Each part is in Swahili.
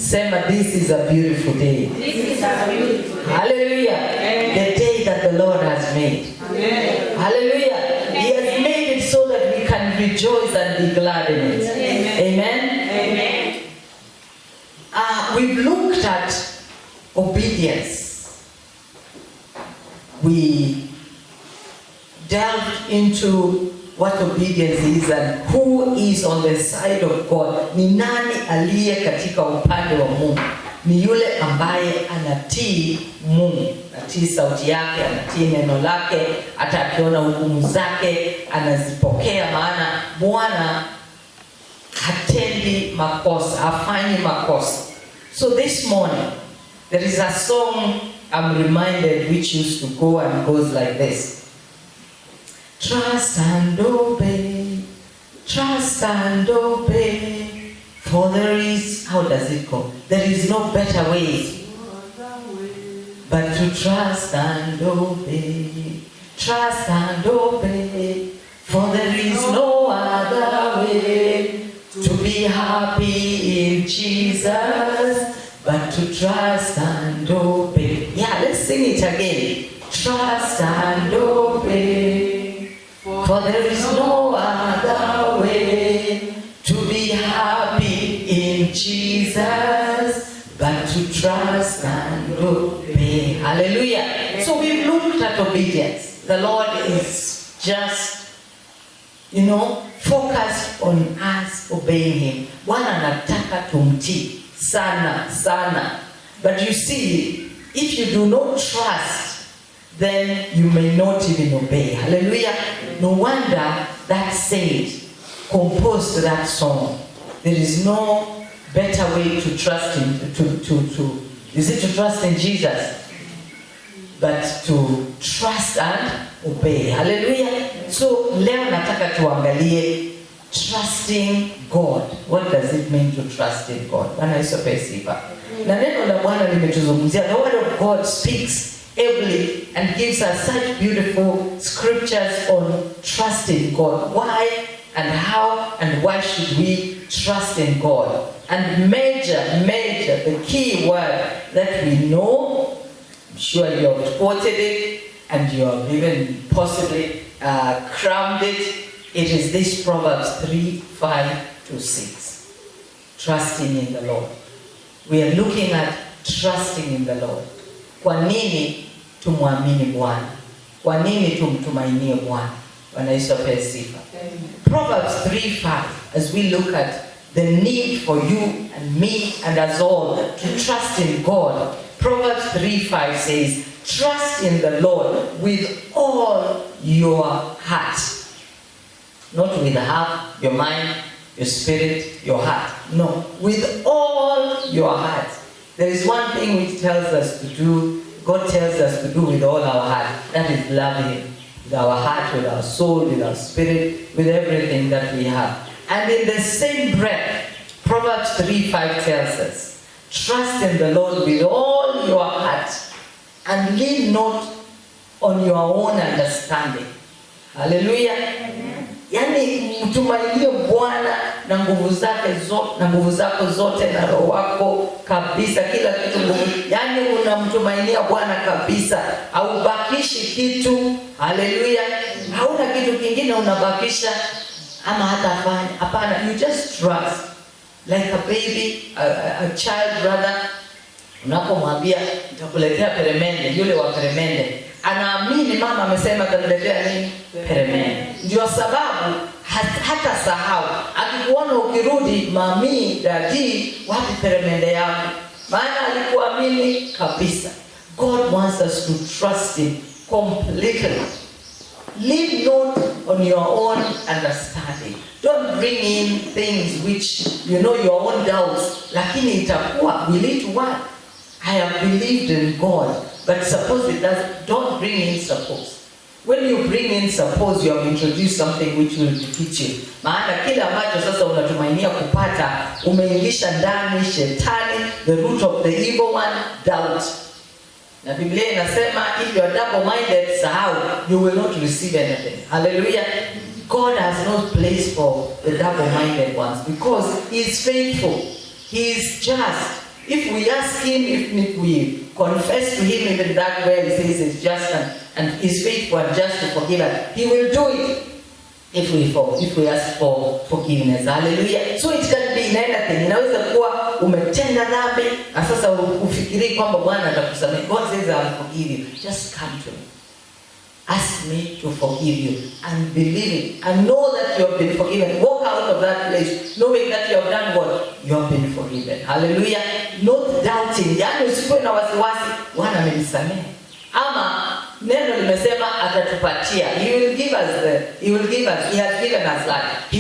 Sema, this is a beautiful day. This is a beautiful day. Hallelujah. Amen. The day that the Lord has made. Amen. Hallelujah. He has made it so that we can rejoice and be glad in it. Amen. Amen. We've looked at obedience. We delved into what obedience is and who is on the side of God. Ni nani aliye katika upande wa Mungu? Ni yule ambaye anatii Mungu, anatii sauti yake, anatii neno lake, hata akiona hukumu zake anazipokea, maana Bwana hatendi makosa, hafanyi makosa. So this morning there is a song I'm reminded which used to go and goes like this. Trust and obey, trust and obey, for there is, how does it go? There is no better way but to trust and obey, trust and obey, for there is no other way to be happy in Jesus but to trust and obey. Yeah, let's sing it again. Trust and obey, for there is no other way to be happy in Jesus but to trust and obey. Hallelujah. So we've looked at obedience. The Lord is just, focused on us obeying Him. Bwana anataka tumtii sana sana. But you see, if you do not trust, then you may not even obey. Hallelujah. No wonder that saint composed that song. There is no better way to trust Him, is it to trust in Jesus? But to trust and obey. Hallelujah. So leo nataka tuangalie trusting God. What does it mean to trust in God? Bwana Yesu apewe sifa. Na neno la Bwana limetuzungumzia. The word of God speaks ably and gives us such beautiful scriptures on trusting God. Why and how and why should we trust in God? And major, the key word that we know, I'm sure you have quoted it and you have even possibly crammed it. It is this Proverbs 3:5-6. Trusting in the Lord. We are looking at trusting in the Lord. Kwa nini tumwamini Bwana? Kwa nini tumtumainie Bwana? Bwana Yesu apewe sifa. Proverbs 3:5, as we look at the need for you and me and us all to trust in God. Proverbs 3:5 says, trust in the Lord with all your heart. Not with half, your mind, your spirit, your heart. No, with all your heart. There is one thing which tells us to do, God tells us to do with all our heart. That is love Him. With our heart, with our soul, with our spirit, with everything that we have. And in the same breath, Proverbs 3:5 tells us, trust in the Lord with all your heart and lean not on your own understanding. Hallelujah. Yani mtumainie Bwana na nguvu zako zote na roho wako kabisa, kila kitu nguvu. Yani unamtumainia Bwana kabisa, haubakishi kitu. Hallelujah. Hauna kitu kingine unabakisha ama hata afanye. Hapana, you just trust. Like a baby, a child brother, unapomwambia nitakuletea peremende, yule wa peremende anaamini mama amesema ataniletea nini? Peremende. Ndio sababu hata sahau. Akikuona ukirudi, mami, dadi, wapi peremende yako? Maana alikuamini kabisa. God wants us to trust Him completely. Lean not on your own understanding. Don't bring in things which, your own doubts. Lakini itakuwa, will it work? I have believed in God. But suppose it doesn't, don't bring in suppose. When you bring in suppose, you have introduced something which will defeat you. Maana kile ambacho sasa unatumainia kupata, umeingisha ndani shetani, the root of the evil one, doubt. Na Biblia inasema, if you are double-minded, sahau, you will not receive anything. Hallelujah. God has no place for the double-minded ones because He is faithful. He is just. If we ask him, if we confess to him even that way, he says it's just and is faithful and just to forgive us, he will do it if we ask for forgiveness. Hallelujah. So it can be in anything. Inaweza kuwa umetenda dhambi na sasa ufikiri kwamba Bwana atakusamehe. God says I'll forgive you. Just come to me. Ask me to forgive you and believe it and know that you have been forgiven. Walk out of that place knowing that you have done what? You have been forgiven. Hallelujah. Not doubting. Yaani usikuwe na wasiwasi, Bwana amenisamehe. Ama neno limesema atatupatia. He has given us life. He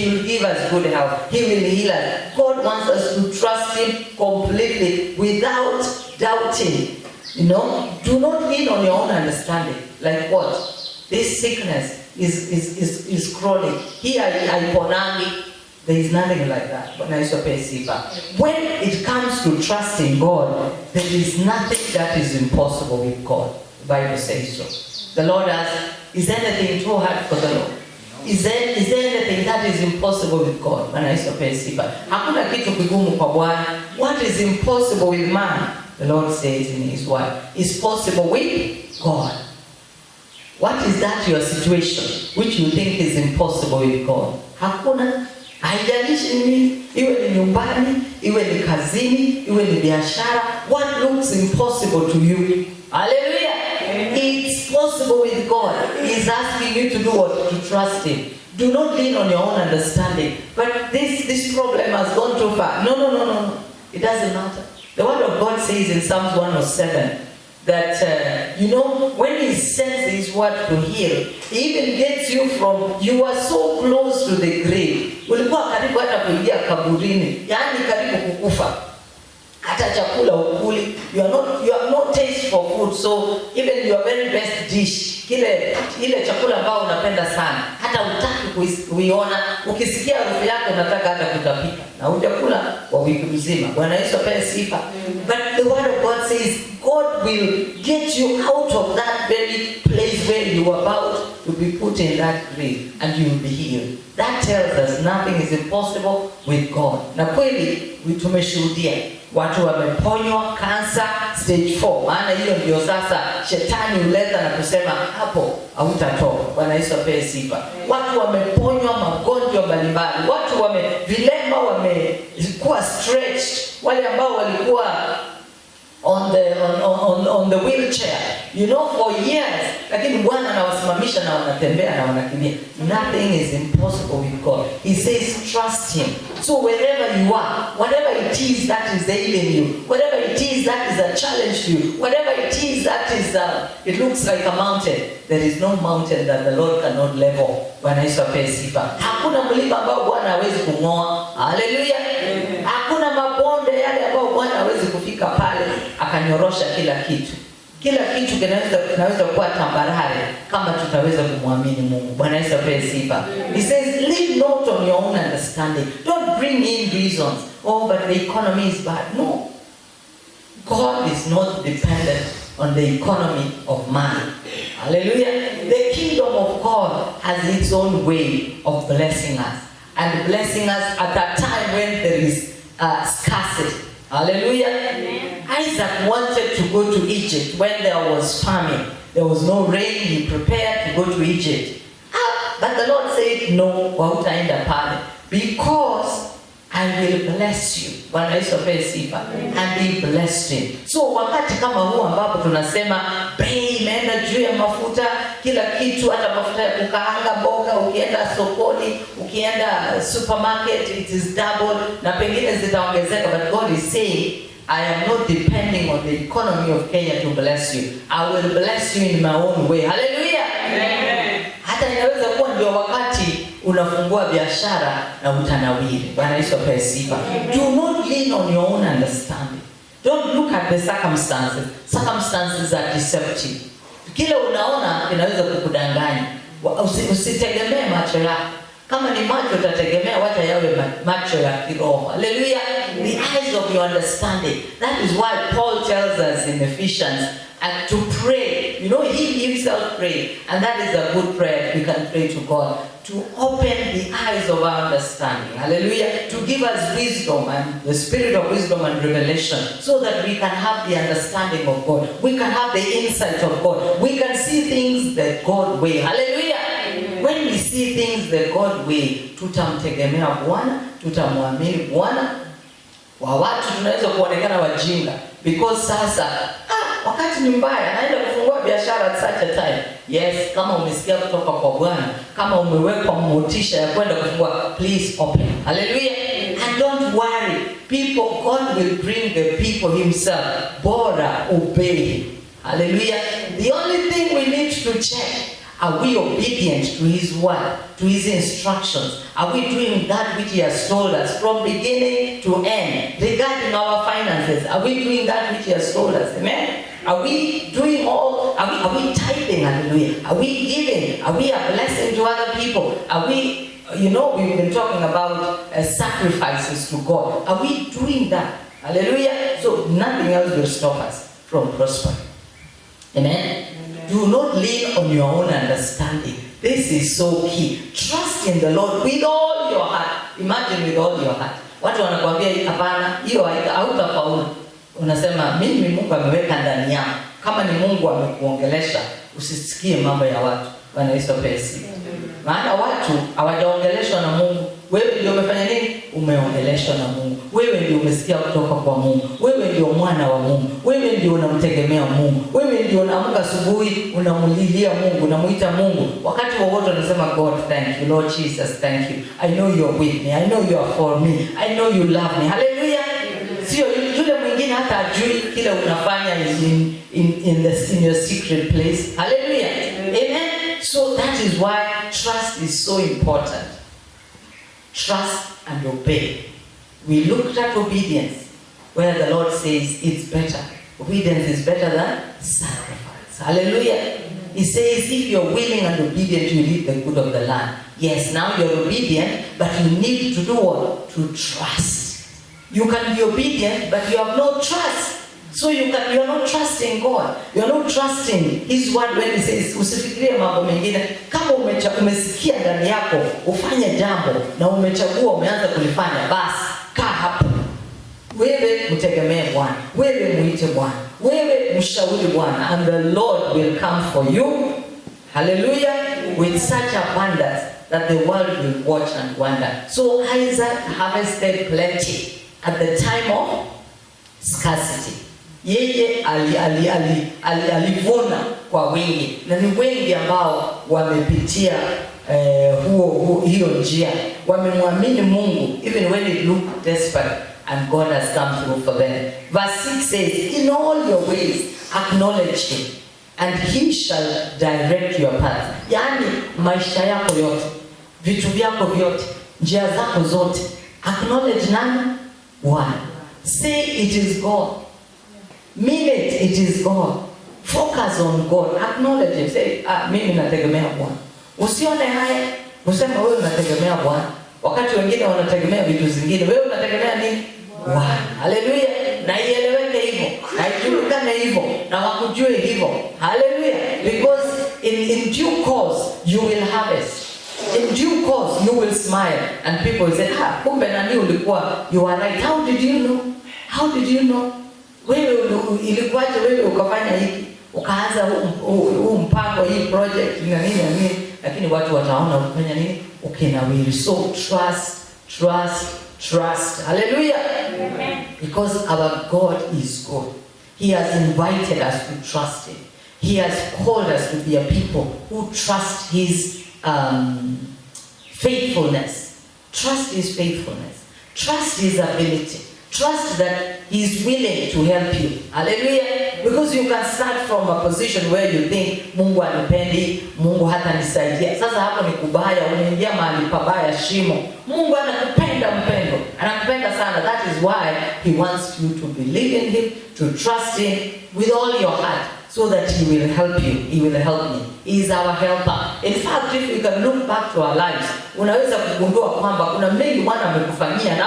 will give us good health. He will heal us. God wants us to trust him completely without doubting. You know, do not lean on your own understanding. Like what? This sickness is chronic. Here haiponangi. There is nothing like that. When it comes to trusting God, there is nothing that is impossible with God. The Bible says so. The Lord asks, is anything too hard for the Lord? Is there anything that is impossible with God? Hakuna kitu kigumu kwa Bwana. What is impossible with man? The Lord says in his word, is possible with God. What is that your situation which you think is impossible with God? Hakuna. Haijalishi nini, iwe ni nyumbani, iwe ni kazini, iwe ni biashara. What looks impossible to you? Hallelujah. It's possible with God. He's asking you to do what? To trust him. Do not lean on your own understanding. But this problem has gone too far. No. It doesn't matter. The word of God says in Psalms 107 that, when he sends his word to heal, he even gets you from, you are so close to the grave. Ulikuwa karibu hata kuingia kaburini. Yaani karibu kukufa. Hata chakula ukuli. You have no taste for food. So even your very best dish, ile chakula ambao unapenda sana, hata hutaki kuiona. Ukisikia harufu yake unataka hata kutapika. Na hujakula kwa wiki mzima. Bwana Yesu apewe sifa. But the word of God says God will get you out of that very place where you are about to be put in that grave and you will be healed. That tells us nothing is impossible with God. Na kweli tumeshuhudia watu wameponywa cancer stage 4. Maana hiyo ndio sasa shetani huleta na kusema hapo hautatoka. Bwana Yesu apewe sifa. Watu wameponywa magonjwa mbalimbali. Watu vilema wamekuwa stretched. Wale ambao walikuwa on the wheelchair, for years, lakini Bwana anawasimamisha na wanatembea na wanakimbia. Nothing is impossible with God. He says trust him. So wherever you are, whatever it is that is ailing you, whatever it is that is a challenge to you, whatever it is that is it looks like a mountain, there is no mountain that the Lord cannot level. Bwana Yesu apewe sifa. Hakuna mlima ambao Bwana hawezi kung'oa. Hallelujah. Hakuna mabonde yale ambao Bwana hawezi kufika pale akanyorosha kila kitu. Kila kitu kinaweza kuwa tambarare kama tutaweza kumwamini Mungu. Bwana Yesu apewe sifa. He says, lean not on your own understanding. Don't bring in reasons. Oh, but the economy is bad. No. God is not dependent on the economy of man. Hallelujah. The kingdom of God has its own way of blessing us. And blessing us at a time when there is scarcity. Hallelujah. Amen. Isaac wanted to go to Egypt when there was famine. There was no rain. He prepared to go to Egypt. But the Lord said, no, hautaenda pale. Because I will bless you. Bwana Yesu apewe sifa. And he blessed him. So wakati kama huu ambapo tunasema bei imeenda juu ya mafuta, kila kitu, hata mafuta ya kukaanga mboga, ukienda sokoni, ukienda supermarket, it is double, na pengine zitaongezeka. But God is saying, I am not depending on the economy of Kenya to bless you. I will bless you in my own way. Hallelujah. Amen. Hata inaweza kuwa ndio wakati unafungua biashara na utanawiri. Bwana Yesu apewe sifa. Do not lean on your own understanding. Don't look at the circumstances. Circumstances are deceptive. Kile unaona inaweza kukudanganya. Usitegemee macho yako. Kama ni macho utategemea, wacha yawe macho ya kiroho. Hallelujah. The eyes of your understanding. That is why Paul tells us in Ephesians and to pray You know, he himself prayed. And that is a good prayer we can pray to God. To open the eyes of our understanding. Hallelujah. To give us wisdom and the spirit of wisdom and revelation. So that we can have the understanding of God. We can have the insight of God. We can see things the God way. Hallelujah. Amen. When we see things the God way, tutamtegemea Bwana, tutamwamini Bwana. Wa watu tunaweza kuonekana wajinga. Because sasa, wakati ni mbaya, naenda kufungua biashara at such a time. Yes, kama umesikia kutoka kwa Bwana, kama umewekwa motisha ya kwenda kufungua, please open. Hallelujah. And don't worry. People, God will bring the people himself. Bora obey. Hallelujah. The only thing we need to check, are we obedient to his word, to his instructions? Are we doing that which he has told us from beginning to end? Regarding our finances, are we doing that which he has told us? Amen? Are we doing all, are we tithing? Hallelujah. Are we giving? Are we a blessing to other people? Are we, we've been talking about sacrifices to God. Are we doing that? Hallelujah. So nothing else will stop us from prospering. Amen? Do not lean on your own understanding. This is so key. Trust in the Lord with all your heart. Imagine with all your heart. Watu wanakuambia hapana, hiyo hautafaulu. Unasema mimi Mungu ameweka ndani yangu. Kama ni Mungu amekuongelesha, usisikie mambo ya watu. Bwana Yesu pesi. Maana watu hawajaongeleshwa na Mungu. Wewe ndio umefanya nini? Umeongeleshwa na Mungu. Wewe ndio umesikia kutoka kwa Mungu. Wewe ndio mwana wa Mungu. Wewe ndio unamtegemea Mungu. Wewe ndio unaamka asubuhi unamulilia Mungu, unamuita Mungu. Wakati wowote unasema God, thank you. Lord Jesus, thank you. I know you are with me. I know you are for me. I know you love me. Hallelujah. Sio yule mwingine hata ajui kile unafanya in your secret place. Hallelujah. Amen. So that is why trust is so important. Trust and obey. We looked at obedience, where the Lord says it's better. Obedience is better than sacrifice. Hallelujah. He says if you're willing and obedient, you eat the good of the land. Yes, now you're obedient, but you need to do what? To trust. You can be obedient, but you have no trust. So you're not trusting God. You're not trusting his word when he says usifikirie mambo mengine. Kama umesikia ndani yako ufanye jambo na umechagua umeanza kulifanya, basi kaa hapo. Wewe mtegemee Bwana. Wewe muite Bwana. Wewe mshauri Bwana, and the Lord will come for you. Hallelujah. With such abundance that the world will watch and wonder. So Isaac harvested plenty at the time of scarcity. Yeye alivuna kwa wingi, na ni wengi ambao wamepitia hiyo njia, wamemwamini Mungu even when it looked desperate, and God has come through for them. Verse 6 says, in all your ways acknowledge him and he shall direct your path. Yani maisha yako yote, vitu vyako vyote, njia zako zote, acknowledge nani? One. Say it is God. Mean it is God. Focus on God. Acknowledge him. Say, mimi nategemea Bwana. Usione haya, useme wewe unategemea Bwana. Wakati wengine wanategemea vitu zingine, wewe unategemea nini? Bwana. Hallelujah. Na ieleweke hivyo, na ijulikane hivyo, na wakujue hivyo. Hallelujah. Because in due course you will harvest. In due course you will smile and people will say, kumbe nani ulikuwa, you are right. How did you know? How did you know? Wewe ilikuwaje wewe ukafanya hiki? Ukaanza huu mpango, hii project na nini, lakini watu wataona ukifanya nini? Ukinawiri. So trust. Hallelujah. Amen. Because our God is good. He has invited us to trust him. He has called us to be a people who trust his faithfulness. Trust his faithfulness. Trust his ability. Trust that he's willing to help you. Hallelujah. Because you can start from a position where you think Mungu anipendi, Mungu hata nisaidia. Sasa hapo ni kubaya, unaingia mahali pabaya, shimo. Mungu anakupenda mpendo. Anakupenda sana. That is why he wants you to believe in him, to trust him with all your heart, so that he will help you. He will help me. He is our helper. In fact, if we can look back to our lives, unaweza kugundua kwamba kuna mengi Bwana amekufanyia na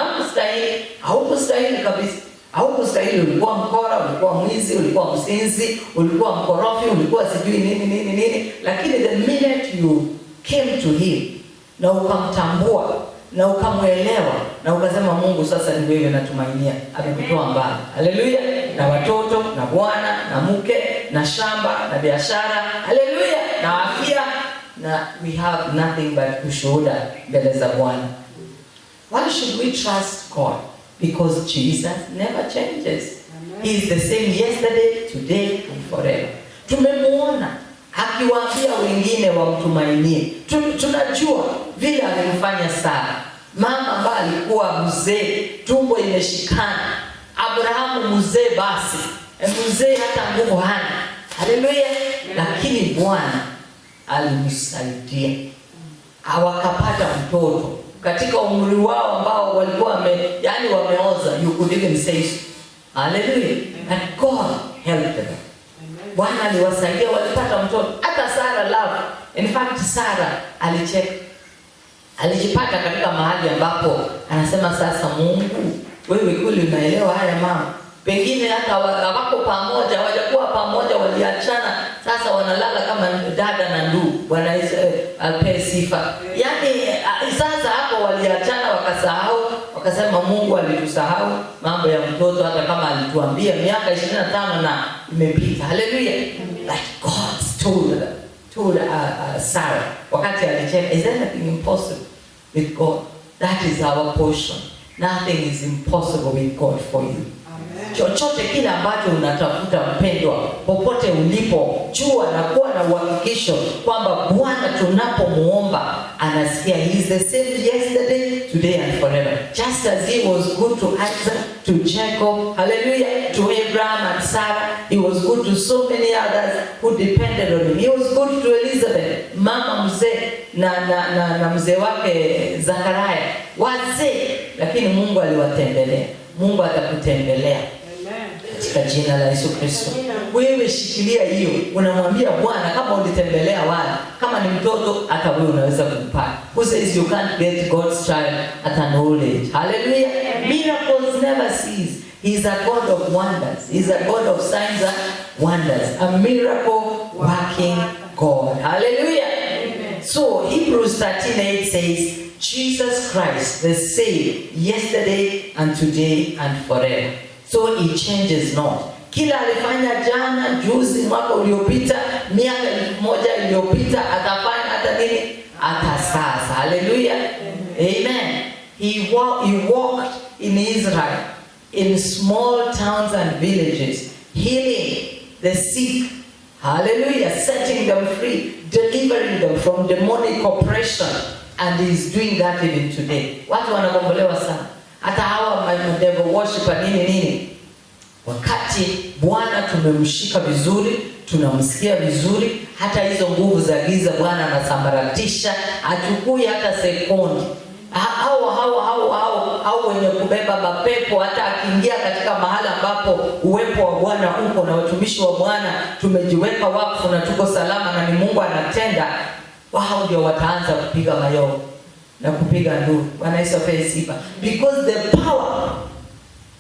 haukustahili kabisa. Haukustahili, ulikuwa mkora, ulikuwa mwizi, ulikuwa msinzi, ulikuwa mkorofi, ulikuwa sijui nini, lakini the minute you came to him na ukamtambua na ukamuelewa na ukasema Mungu, sasa ni wewe natumainia, amekutoa mbali. Haleluya! Na watoto, na bwana, na mke, na shamba, na biashara, haleluya, na afya, na we have nothing but ushuhuda mbele za Bwana. Why should we trust God? Because Jesus never changes. He is the same yesterday, today and forever. Tumemuona akiwaambia wengine wamtumainie. Tunajua vile alimfanya Sara, mama ambaye alikuwa mzee, tumbo imeshikana. Abrahamu mzee, basi mzee hata nguvu hana. Haleluya! Lakini Bwana alimsaidia, wakapata mtoto katika umri wao ambao walikuwa wameoza. You could even say so. Hallelujah. And God helped them. Bwana aliwasaidia, walipata mtoto. Hata Sara love. In fact, Sara alijipata katika mahali ambapo anasema, sasa Mungu, wewe kweli unaelewa haya mama. Pengine hata wako pamoja, hawajakuwa pamoja, waliachana, sasa wanalala kama dada na ndugu. Bwana ape sifa. Sasa hapo waliachana, wakasema Mungu alitusahau mambo ya mtoto, hata kama alituambia miaka 25 na imepita. Hallelujah. Like God told Sarah, wakati alicheka, is anything impossible with God? That is our portion. Nothing is impossible with God for you. Chochote kile ambacho unatafuta, mpendwa, popote ulipo, jua na kuwa na uhakikisho kwamba Bwana tunapomuomba anasikia. He is the same yesterday, today and forever. Just as he was good to Isaac, to Jacob, hallelujah, to Abraham and Sarah, he was good to so many others who depended on him. He was good to Elizabeth, mama mzee, na mzee wake Zakaria, wazee, lakini Mungu aliwatembelea. Mungu atakutembelea katika jina la Yesu Kristo. Wewe shikilia hiyo, unamwambia Bwana, kama ulitembelea wale, kama ni mtoto, hata wewe unaweza kumpata. Who says you can't get God's child at an old age? Hallelujah. Miracles never cease. He is a God of wonders. He is a God of signs and wonders. A miracle working God. Hallelujah. Amen. So Hebrews 13:8 says, Jesus Christ, the same yesterday and today and forever. So he changes not. Kila alifanya jana, juzi, mwaka uliopita, miaka 1000 iliyopita, atafanya hata nini? Hata sasa. Hallelujah. Amen. He walked in Israel, in small towns and villages, healing the sick. Hallelujah. Setting them free, delivering them from demonic oppression. And he is doing that even today. Watu wanakombolewa sana. Hata hawa devil worshiper nini. Wakati Bwana tumemshika vizuri, tunamsikia vizuri, hata hizo nguvu za giza Bwana anasambaratisha, achukui hata sekondi. Hao wenye kubeba mapepo, hata akiingia katika mahali ambapo uwepo wa Bwana uko na watumishi wa Bwana tumejiweka wakfu na tuko salama na ni Mungu anatenda, wao ndio wataanza kupiga mayowe na kupiga nduru. Bwana Yesu apewe sifa. Because the power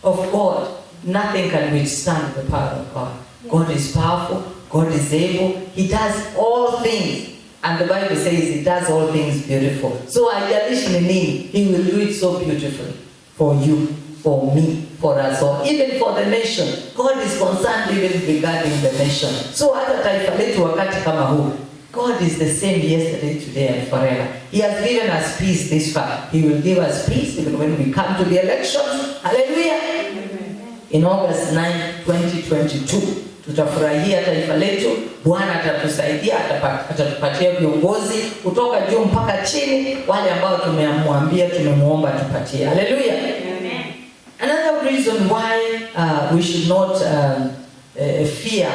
of God, nothing can withstand the power of God. God is powerful. God is able. He does all things. And the Bible says he does all things beautiful. So haijalishi ni nini, he will do it so beautifully for you, for me, for us all, even for the nation. God is concerned even regarding the nation. So hata taifa letu wakati kama huu, God is the same yesterday, today and forever. He has given us peace this far. He will give us peace even when we come to the elections. Hallelujah. Amen. In August 9, 2022, tutafurahia taifa letu. Bwana atatusaidia, atatupatia viongozi kutoka juu mpaka chini, wale ambao tumemwambia, tumemuomba tupatie. Hallelujah. Amen. Another reason why we should not fear,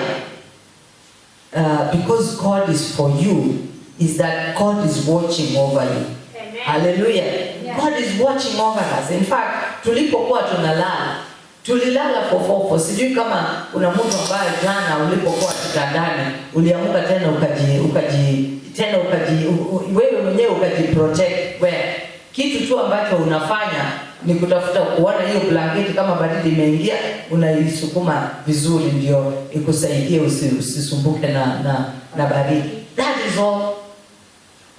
because God is for you, is that God is watching over you. Amen. Hallelujah. Yeah. God is watching over us. In fact, tulipokuwa tulilala fofofo. Sijui kama kuna mtu ambaye jana ulipokuwa kitandani uliamka tena wewe mwenyewe ukajiprotect. Kitu tu ambacho unafanya ni kutafuta kuona hiyo blanketi kama baridi imeingia, unaisukuma vizuri ndio ikusaidie usisumbuke na baridi. That is all.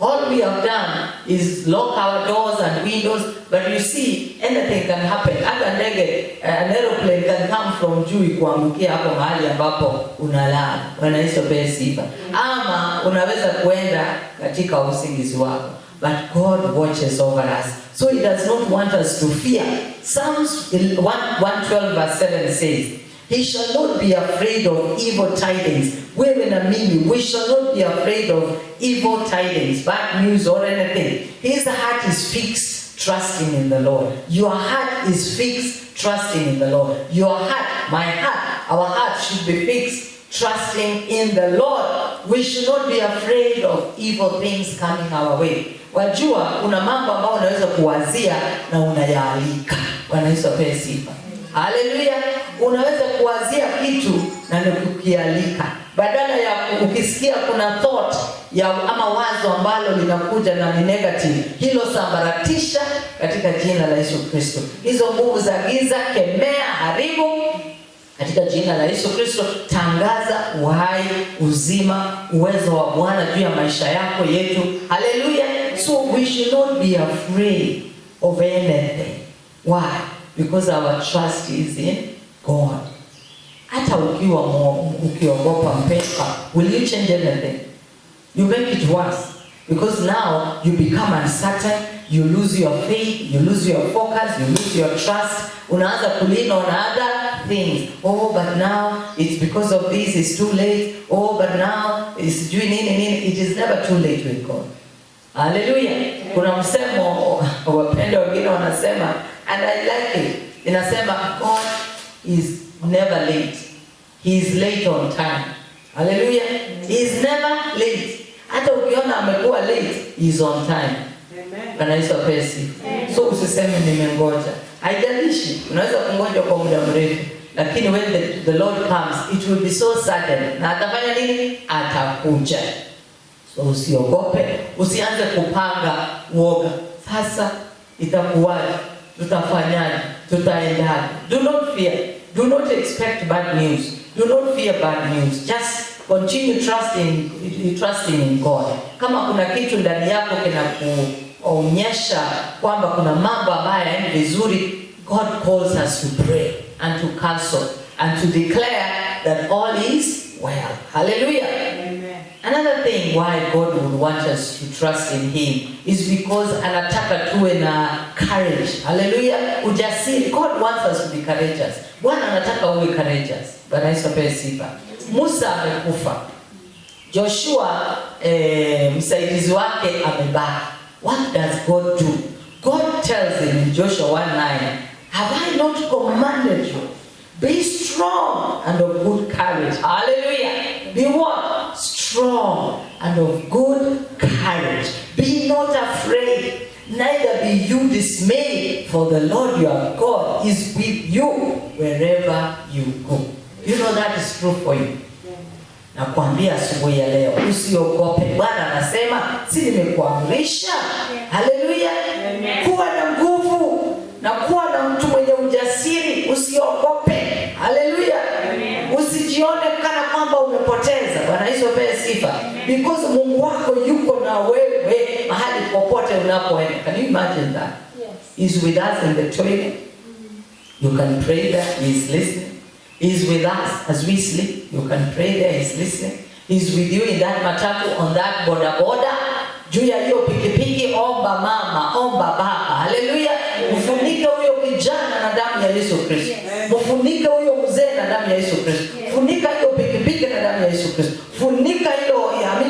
All we have done is lock our doors and windows, but you see, anything can happen. Hata ndege, an aeroplane can come from juu ikuangukia hapo mahali ambapo unalala. Wanaiso sifa. Ama unaweza kuenda katika usingizi wako. But God watches over us. So He does not want us to fear. Psalms 112 verse 7 says, He shall not be afraid of evil tidings. We shall not be afraid of evil tidings, bad news or anything. His heart is fixed, trusting in the Lord. Your heart is fixed, trusting in the Lord. Your heart, my heart, our heart should be fixed, trusting in the Lord. We should not be afraid of evil things coming our way. Wajua, kuna mambo ambayo unaweza kuwazia na unayaalika. Bwana Yesu apewe sifa. Haleluya. Unaweza kuwazia kitu na kukialika. Badala ya ukisikia kuna thought ya ama wazo ambalo linakuja na ni negative, hilo sambaratisha katika jina la Yesu Kristo. Hizo nguvu za giza kemea, haribu katika jina la Yesu Kristo. Tangaza uhai, uzima, uwezo wa Bwana juu ya maisha yako yetu. Haleluya. So we should not be afraid of anything. Why? Because our trust is in God. Hata ukiogopa mpesa, will you change anything? You make it worse. Because now you become uncertain, you lose your faith, you lose your focus, you lose your trust. Unaanza kulina on other things. Oh, but now it's because of this, it's too late. Oh, but now it's doing nini. It is never too late with God. Hallelujah. Kuna msemo wapenda wengine wanasema, and I like it. Inasema God is never late. He is late on time. Hallelujah. He is never late. Hata ukiona amekuwa late, he is on time. Amen. Bwana Yesu apewe sifa. So usiseme nimengoja. Haijalishi, unaweza kungoja kwa muda mrefu, lakini when the Lord comes, it will be so sudden. Na atafanya nini? Atakuja. So usiogope, usianze kupanga uoga. Sasa itakuwaje? Tutafanyaje? Tutaendaje? Do not fear. Do not expect bad news. Do not fear bad news. Just continue trusting in God. Kama kuna kitu ndani yako kinakuonyesha kwamba kuna mambo ambayo hayaendi vizuri, God calls us to pray and to counsel and to declare that all is well. Hallelujah. Amen. Another thing why God would want us to trust in Him is because anataka tuwe na courage. Hallelujah. Ujasiri. God wants us to be courageous. Bwana anataka uwe courageous. Bwana Yesu apewe sifa. Musa amekufa. Joshua msaidizi wake amebaki. What does God do? God tells him in Joshua 1:9, have I not commanded you? Be strong and of good courage. Hallelujah. Be what? Strong and of good courage. Be not afraid, neither be you dismayed, for the Lord your God is with you wherever you go. You know that is true for you. Na kuambia asubuhi ya leo, usiogope. Bwana anasema, si nimekuamrisha? Haleluya. Kuwa na nguvu na kuwa na mtu mwenye ujasiri, usiogope. Haleluya. Usijione kana kwamba umepoteza. Bwana Yesu apewe sifa. Because Mungu wako yuko na wewe mahali popote unapoenda. Can you imagine that? Yes. He's with us in the toilet. You can pray there, He's listening. He's with us as we sleep. You can pray there, He's listening. He's with you in that matatu, on that boda. Juu ya hiyo pikipiki, omba mama, omba baba. Haleluya. Mfunike huyo kijana na damu ya Yesu Kristo. Mfunike huyo mzee na damu ya Yesu Kristo. Funika hiyo pikipiki na damu ya Yesu Kristo. Funika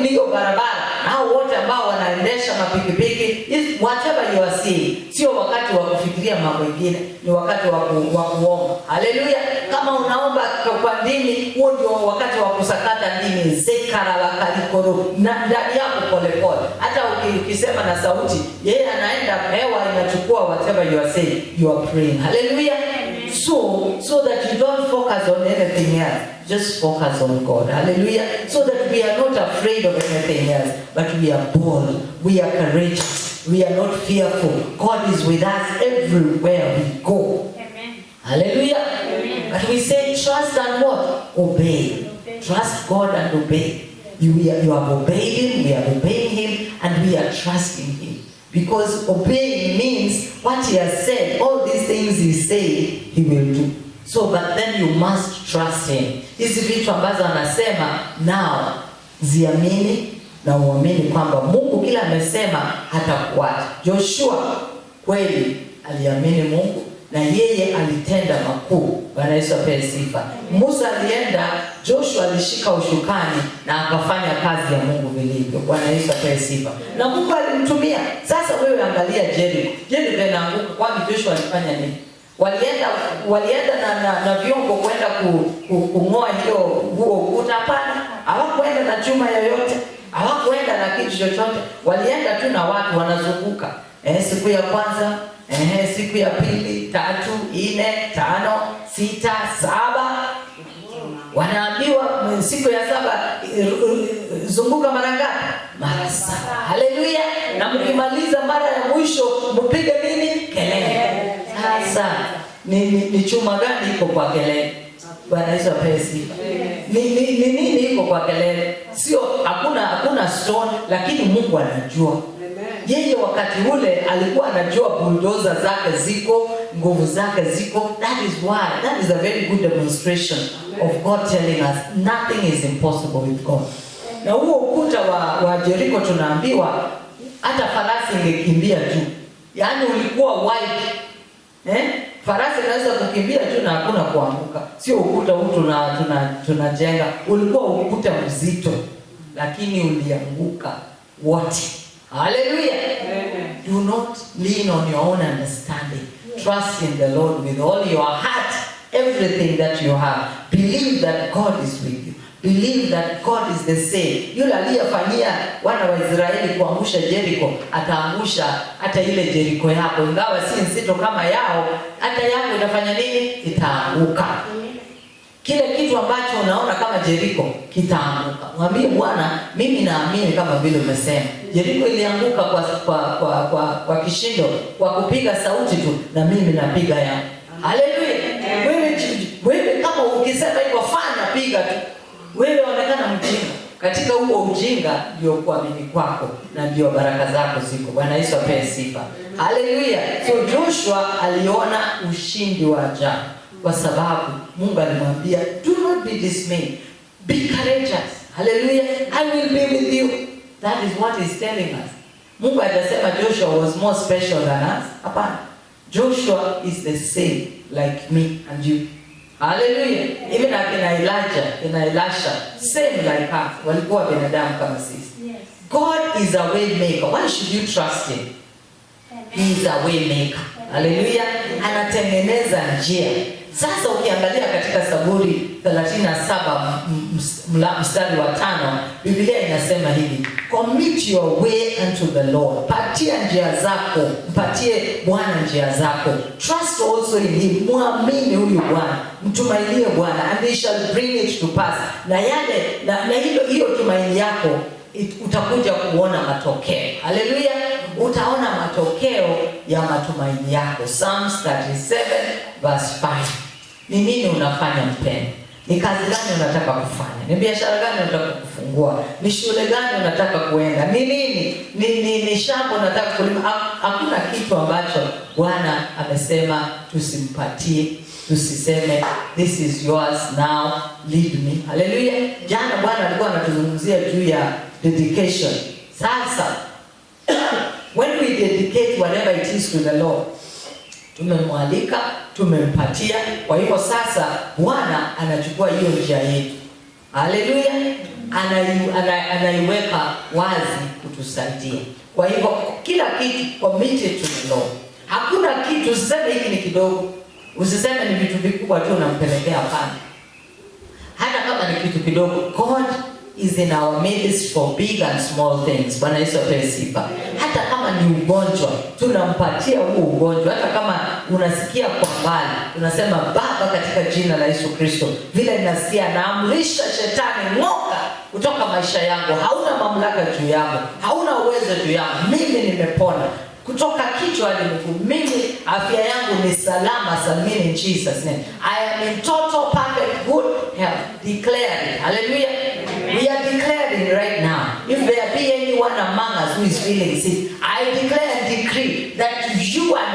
hiyo barabara. Hao wote ambao wanaendesha mapikipiki, whatever you are seeing, sio wakati wa kufikiria mambo mengine, ni wakati wa kuomba. Haleluya. Kama unaomba kwa ndimi, huo ndio wakati wa kusakata ndimi, zekara la kalikoro na ndani yako polepole. Hata ukisema na sauti, yeye anaenda, hewa inachukua whatever you are saying, you are praying. Hallelujah. So that you don't focus on anything else, just focus on God. Hallelujah. So that we are not afraid of anything else, but we are bold, we are courageous. We are not fearful. God is with us everywhere we go. Amen. Hallelujah. Amen. But we say trust and what? Obey. Trust God and obey. You have obeyed Him, we are obeying Him, and we are trusting Him. Because obeying means what He has said, all these things He said, He will do. So, but then you must trust Him. Hizi vitu ambazo anasema now ziamini na uamini kwamba Mungu kila amesema hatakuacha. Joshua kweli aliamini Mungu na yeye alitenda makuu. Bwana Yesu apewe sifa. Musa alienda, Joshua alishika ushukani na akafanya kazi ya Mungu vilivyo. Bwana Yesu apewe sifa. Na Mungu alimtumia. Sasa wewe angalia Jericho. Jericho inaanguka, kwani Joshua alifanya nini? Walienda na vyombo kwenda kung'oa huo ukuta? Hapana. Hawakuenda na chuma yoyote. Hawakuenda na kitu chochote. Walienda tu na watu wanazunguka. Siku ya kwanza, siku ya pili, 3, 4, 5, 6, 7. Wanaambiwa siku ya 7 zunguka mara ngapi? Mara 7. Haleluya. Na mkimaliza mara ya mwisho mpige nini? Kelele. Sasa ni chuma gani iko kwa kelele? Bwana Yesu apewe sifa. Ni nini iko kwa kelele? Sio hakuna stone, lakini Mungu anajua. Yeye wakati ule alikuwa anajua bulldozer zake ziko, nguvu zake ziko. That is a very good demonstration of God telling us nothing is impossible with God. Na huo ukuta wa Jericho tunaambiwa hata farasi ingekimbia juu. Yaani ulikuwa wide. Farasi inaweza kukimbia juu na hakuna kuanguka. Sio ukuta huu tunajenga. Ulikuwa ukuta mzito, lakini ulianguka wote. Hallelujah. Amen. Do not lean on your own understanding. Trust in the Lord with all your heart, everything that you have. Believe that God is with you. Believe that God is the same. Yule aliyefanyia wana wa Israeli kuangusha Jericho, ataangusha hata ile Jericho yako. Ingawa si nzito kama yao, hata yako itafanya nini? Itaanguka. Kile kitu ambacho unaona kama Jericho kitaanguka. Mwambie Bwana, mimi naamini kama vile umesema. Jericho ilianguka kwa kishindo, kwa kupiga sauti tu, na mimi napiga yangu. Haleluya. Wewe kama ukisema hivyo fanya, piga tu. Wewe onekana mjinga. Katika huo ujinga ndio kuamini kwako na ndio baraka zako ziko. Bwana Yesu apewe sifa. Haleluya. So Joshua aliona ushindi wa ajabu. Kwa sababu Mungu alimwambia, do not be dismayed, be courageous. Hallelujah. I will be with you. That is what he's telling us. Mungu hajasema Joshua was more special than us. Hapana. Joshua is the same like me and you. Hallelujah. Even like Elisha, same like us. Walikuwa binadamu kama sisi. Yes. God is a way maker. Why should you trust him? He is a way maker. Hallelujah. Anatengeneza njia. Sasa ukiangalia katika Zaburi 37 mstari wa 5, Biblia inasema hivi: commit your way unto the Lord. Patia njia zako, mpatie Bwana njia zako. Trust also in him. Muamini huyu Bwana, mtumainie Bwana, and he shall bring it to pass. Na hiyo tumaini yako utakuja kuona matokeo. Haleluya. Utaona matokeo ya matumaini yako. Psalms 37 verse 5. Ni nini unafanya mpendwa? Ni kazi gani unataka kufanya? Ni biashara gani unataka kufungua? Ni shule gani unataka kuenda? Ni nini? Ni shamba unataka kulima? Hakuna kitu ambacho Bwana amesema tusimpatie, tusiseme this is yours now, lead me. Hallelujah. Jana Bwana alikuwa anatuzungumzia juu ya dedication. Sasa when we dedicate whatever it is to the Lord, tumemwalika, tumempatia. Kwa hivyo sasa Bwana anachukua hiyo njia yetu. Haleluya. Anaiweka wazi kutusaidia. Kwa hivyo kila kitu committed to the Lord. Hakuna kitu usiseme hiki ni kidogo. Usiseme ni vitu vikubwa tu unampelekea hapana. Hata kama ni kitu kidogo, God is in our midst for big and small things. Bwana Yesu apewe sifa. Hata kama ni ugonjwa, tunampatia huo ugonjwa. Hata kama unasikia kwa mbali, tunasema Baba, katika jina la Yesu Kristo, vile ninasikia, naamrisha shetani ng'oka kutoka maisha yangu. Hauna mamlaka juu yangu, hauna uwezo uwezo juu yangu. Mimi nimepona kutoka kichwa hadi miguu. Mimi afya yangu ni salama salmini in Jesus name. I am in total perfect good health. Declare it. Hallelujah. We are declaring right now. If there be anyone among us who is feeling sick, I declare and decree that you and